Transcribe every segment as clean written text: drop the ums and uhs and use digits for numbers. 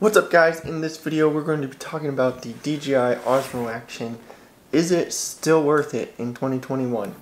What's up guys, in this video we're going to be talking about the DJI Osmo Action. Is it still worth it in 2021?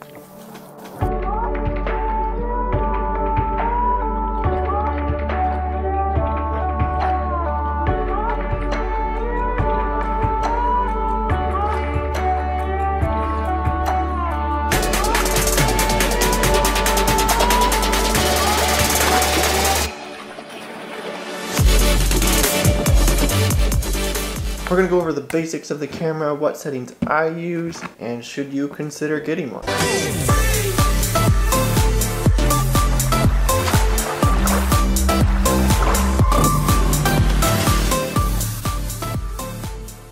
We're going to go over the basics of the camera, what settings I use, and should you consider getting one.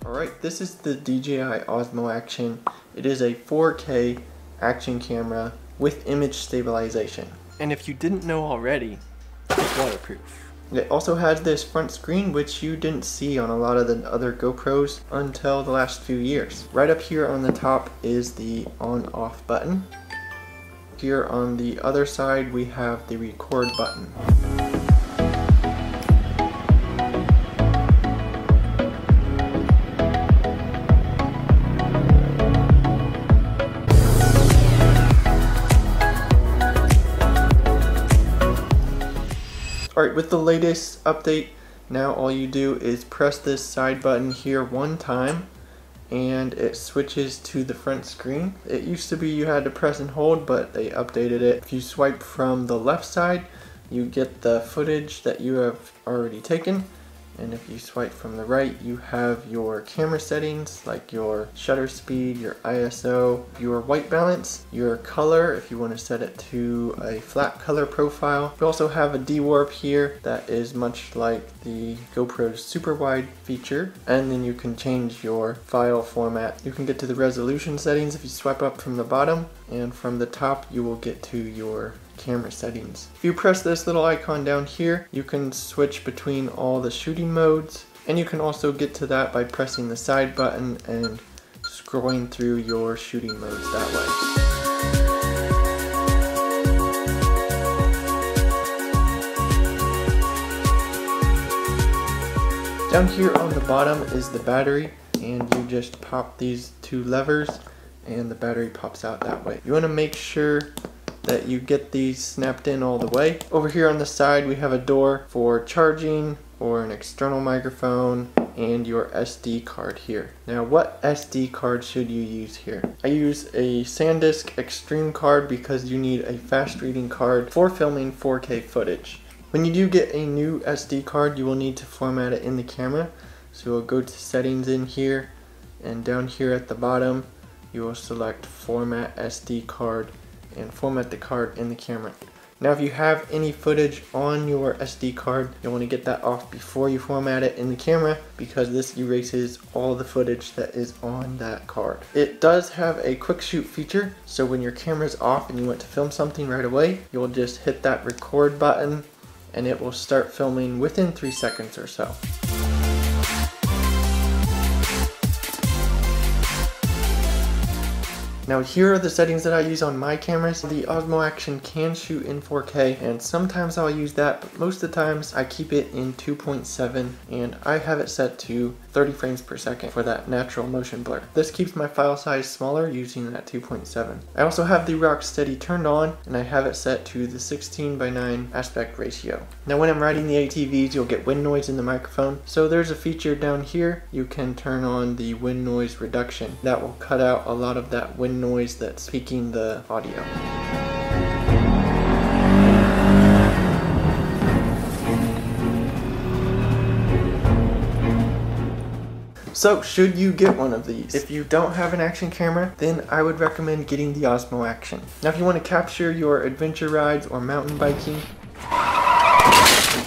Alright, this is the DJI Osmo Action. It is a 4K action camera with image stabilization. And if you didn't know already, it's waterproof. It also has this front screen, which you didn't see on a lot of the other GoPros until the last few years. Right up here on the top is the on-off button. Here on the other side we have the record button. Alright, with the latest update, now all you do is press this side button here one time and it switches to the front screen. It used to be you had to press and hold, but they updated it. If you swipe from the left side, you get the footage that you have already taken. And if you swipe from the right, you have your camera settings like your shutter speed, your ISO, your white balance, your color if you want to set it to a flat color profile. We also have a dewarp here that is much like the GoPro's super wide feature. And then you can change your file format. You can get to the resolution settings if you swipe up from the bottom, and from the top you will get to your camera settings. If you press this little icon down here, you can switch between all the shooting modes, and you can also get to that by pressing the side button and scrolling through your shooting modes that way. Down here on the bottom is the battery, and you just pop these two levers and the battery pops out that way. You want to make sure that you get these snapped in all the way. Over here on the side we have a door for charging or an external microphone and your SD card here. Now what SD card should you use here? I use a SanDisk Extreme card because you need a fast reading card for filming 4K footage. When you do get a new SD card, you will need to format it in the camera. So you'll go to settings in here, and down here at the bottom you will select format SD card and format the card in the camera. Now if you have any footage on your SD card, you'll want to get that off before you format it in the camera, because this erases all the footage that is on that card. It does have a quick shoot feature, so when your camera's off and you want to film something right away, you'll just hit that record button and it will start filming within 3 seconds or so. Now here are the settings that I use on my cameras. The Osmo Action can shoot in 4K, and sometimes I'll use that, but most of the times I keep it in 2.7, and I have it set to 30 frames per second for that natural motion blur. This keeps my file size smaller using that 2.7. I also have the Rocksteady turned on, and I have it set to the 16:9 aspect ratio. Now when I'm riding the ATVs, you'll get wind noise in the microphone, so there's a feature down here. You can turn on the wind noise reduction. That will cut out a lot of that wind noise that's peaking the audio. So should you get one of these? If you don't have an action camera, then I would recommend getting the Osmo Action. Now if you want to capture your adventure rides or mountain biking,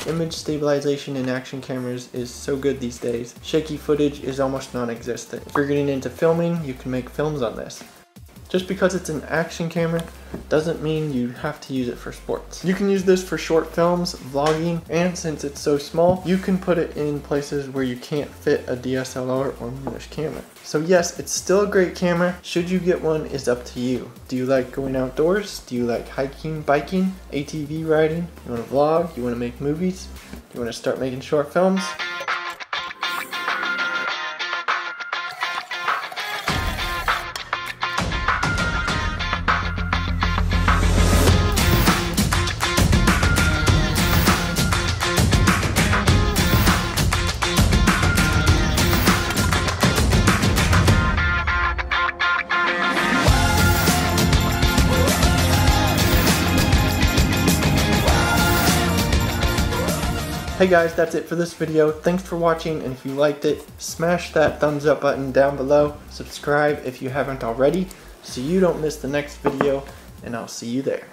image stabilization in action cameras is so good these days. Shaky footage is almost non-existent. If you're getting into filming, you can make films on this. Just because it's an action camera doesn't mean you have to use it for sports. You can use this for short films, vlogging, and since it's so small, you can put it in places where you can't fit a DSLR or mirrorless camera. So yes, it's still a great camera. Should you get one is up to you. Do you like going outdoors? Do you like hiking, biking, ATV riding? You want to vlog? You want to make movies? You want to start making short films? Hey guys, that's it for this video. Thanks for watching, and if you liked it, smash that thumbs up button down below. Subscribe if you haven't already so you don't miss the next video, and I'll see you there.